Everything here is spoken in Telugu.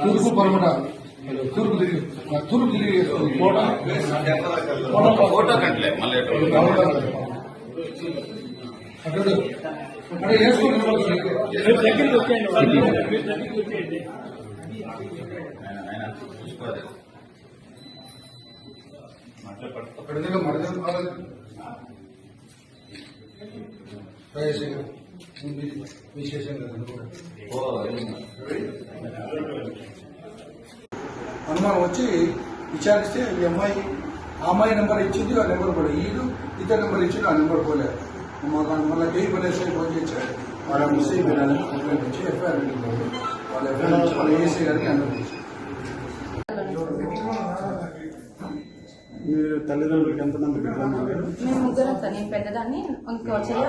తూర్పు పరమట తూర్పు తిరిగి ఫోటో కంటే మళ్ళీ అంటే వేసుకుని విశేషంగా అనుమానం వచ్చి విచారిస్తే ఈ అమ్మాయి ఆ అమ్మాయి నెంబర్ ఇచ్చింది, ఆ నెంబర్ కూడా ఈడు ఇతర నెంబర్ ఇచ్చింది, ఆ నెంబర్ పోలేదు. మళ్ళీ డే పనేసి ఫోన్ చేశారు. వాళ్ళ మిస్సీ వెళ్ళాలని కంప్లైంట్ ఇచ్చి ఎఫ్ఐఆర్ పెట్టింది. వాళ్ళ ఎఫ్ఐఆర్ ఇచ్చి వాళ్ళ ఏసీ గారికి అనుమతించారు. మీరు తల్లిదండ్రులకు ఎంతమంది బిడ్డలు? మేము ముగ్గురం సార్. నేను పెద్దదాన్ని, ఇంకో చెల్లి.